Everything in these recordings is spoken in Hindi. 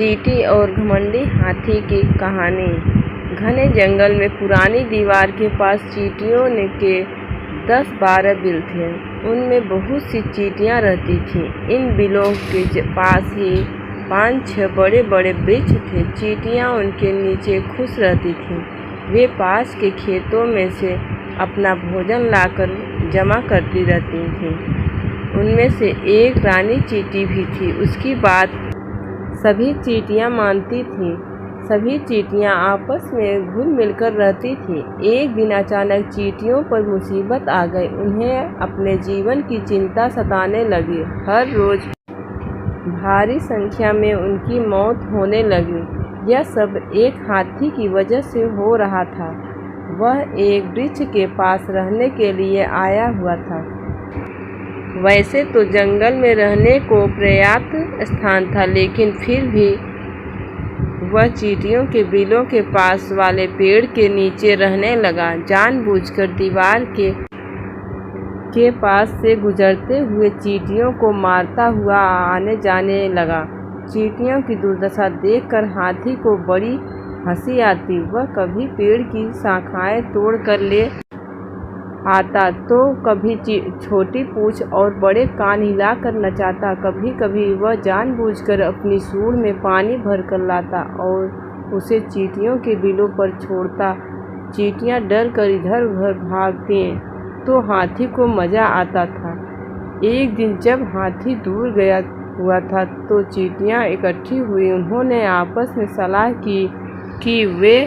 चींटी और घमंडी हाथी की कहानी। घने जंगल में पुरानी दीवार के पास चींटियों के 10-12 बिल थे। उनमें बहुत सी चींटियां रहती थीं। इन बिलों के पास ही 5-6 बड़े बड़े वृक्ष थे। चींटियां उनके नीचे खुश रहती थीं। वे पास के खेतों में से अपना भोजन लाकर जमा करती रहती थीं। उनमें से एक रानी चींटी भी थी। उसकी बात सभी चींटियां मानती थीं। सभी चींटियां आपस में घुल मिलकर रहती थीं। एक दिन अचानक चींटियों पर मुसीबत आ गई। उन्हें अपने जीवन की चिंता सताने लगी। हर रोज भारी संख्या में उनकी मौत होने लगी। यह सब एक हाथी की वजह से हो रहा था। वह एक वृक्ष के पास रहने के लिए आया हुआ था। वैसे तो जंगल में रहने को पर्याप्त स्थान था, लेकिन फिर भी वह चींटियों के बिलों के पास वाले पेड़ के नीचे रहने लगा। जानबूझकर दीवार के पास से गुजरते हुए चींटियों को मारता हुआ आने जाने लगा। चींटियों की दुर्दशा देखकर हाथी को बड़ी हंसी आती। वह कभी पेड़ की शाखाएं तोड़कर ले आता, तो कभी छोटी पूंछ और बड़े कान हिलाकर नचाता। कभी कभी वह जानबूझकर अपनी सूंड में पानी भरकर लाता और उसे चींटियों के बिलों पर छोड़ता। चींटियां डर कर इधर उधर भागती तो हाथी को मजा आता था। एक दिन जब हाथी दूर गया हुआ था तो चींटियां इकट्ठी हुई। उन्होंने आपस में सलाह की कि वे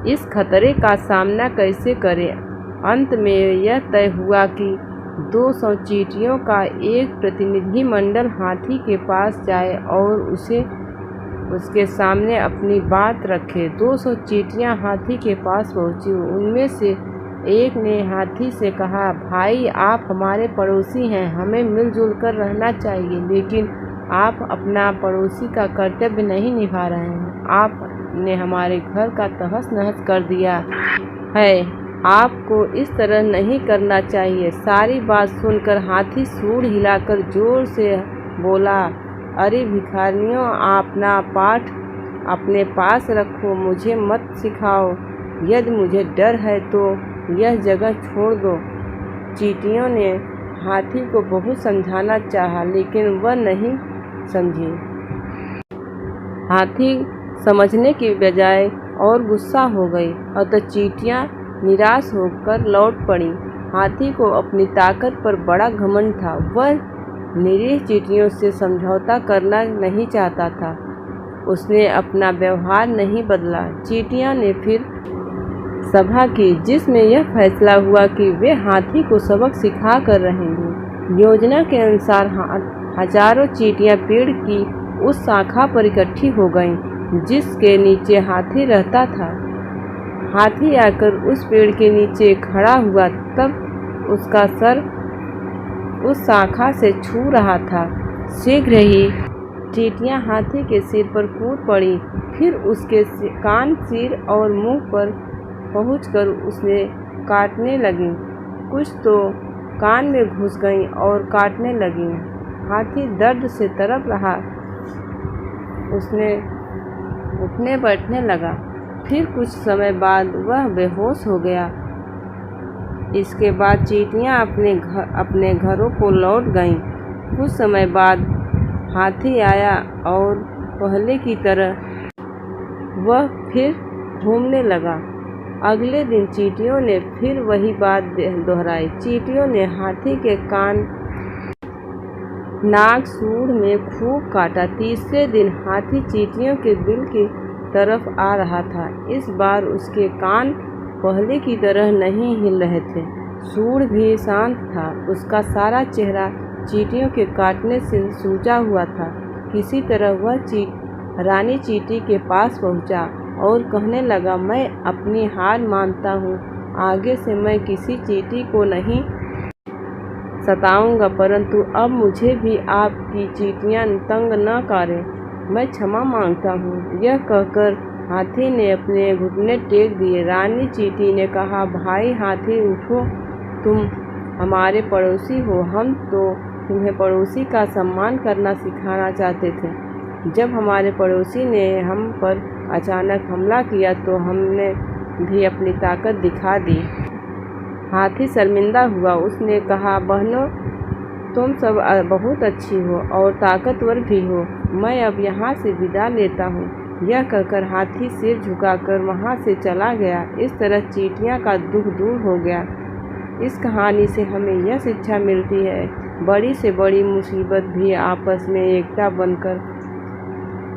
इस खतरे का सामना कैसे करें। अंत में यह तय हुआ कि 200 चींटियों का एक प्रतिनिधि मंडल हाथी के पास जाए और उसके सामने अपनी बात रखे। 200 चींटियां हाथी के पास पहुंची। उनमें से एक ने हाथी से कहा, भाई आप हमारे पड़ोसी हैं, हमें मिलजुल कर रहना चाहिए, लेकिन आप अपना पड़ोसी का कर्तव्य नहीं निभा रहे हैं। आपने हमारे घर का तहस नहस कर दिया है। आपको इस तरह नहीं करना चाहिए। सारी बात सुनकर हाथी सूंड हिलाकर जोर से बोला, अरे भिखारियों, अपना पाठ अपने पास रखो, मुझे मत सिखाओ। यदि मुझे डर है तो यह जगह छोड़ दो। चींटियों ने हाथी को बहुत समझाना चाहा, लेकिन वह नहीं समझी। हाथी समझने की बजाय और गुस्सा हो गई और चींटियां निराश होकर लौट पड़ी। हाथी को अपनी ताकत पर बड़ा घमंड था। वह निरीह चींटियों से समझौता करना नहीं चाहता था। उसने अपना व्यवहार नहीं बदला। चींटियां ने फिर सभा की, जिसमें यह फैसला हुआ कि वे हाथी को सबक सिखा कर रहेंगे। योजना के अनुसार हजारों चींटियां पेड़ की उस शाखा पर इकट्ठी हो गईं जिसके नीचे हाथी रहता था। हाथी आकर उस पेड़ के नीचे खड़ा हुआ, तब उसका सर उस शाखा से छू रहा था। शीघ्र ही चींटियां हाथी के सिर पर कूद पड़ी। फिर उसके कान, सिर और मुंह पर पहुंचकर उसे काटने लगीं। कुछ तो कान में घुस गईं और काटने लगीं। हाथी दर्द से तड़प रहा। उसने उठने बैठने लगा। फिर कुछ समय बाद वह बेहोश हो गया। इसके बाद चींटियां अपने घरों को लौट गईं। कुछ समय बाद हाथी आया और पहले की तरह वह फिर घूमने लगा। अगले दिन चींटियों ने फिर वही बात दोहराई। चींटियों ने हाथी के कान, नाक, सूंड में खूब काटा। तीसरे दिन हाथी चींटियों के बिल की तरफ आ रहा था। इस बार उसके कान पहले की तरह नहीं हिल रहे थे। सूंड भी शांत था। उसका सारा चेहरा चींटियों के काटने से सूजा हुआ था। किसी तरह वह रानी चींटी के पास पहुंचा और कहने लगा, मैं अपनी हार मानता हूँ। आगे से मैं किसी चींटी को नहीं सताऊंगा, परंतु अब मुझे भी आपकी चींटियां तंग न करें। मैं क्षमा मांगता हूँ। यह कहकर हाथी ने अपने घुटने टेक दिए। रानी चींटी ने कहा, भाई हाथी उठो, तुम हमारे पड़ोसी हो। हम तो तुम्हें पड़ोसी का सम्मान करना सिखाना चाहते थे। जब हमारे पड़ोसी ने हम पर अचानक हमला किया तो हमने भी अपनी ताकत दिखा दी। हाथी शर्मिंदा हुआ। उसने कहा, बहनों, तुम सब बहुत अच्छी हो और ताकतवर भी हो। मैं अब यहाँ से विदा लेता हूँ। यह कहकर हाथी सिर झुकाकर वहाँ से चला गया। इस तरह चींटियाँ का दुख दूर हो गया। इस कहानी से हमें यह शिक्षा मिलती है, बड़ी से बड़ी मुसीबत भी आपस में एकता बनकर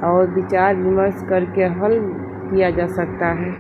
और विचार विमर्श करके हल किया जा सकता है।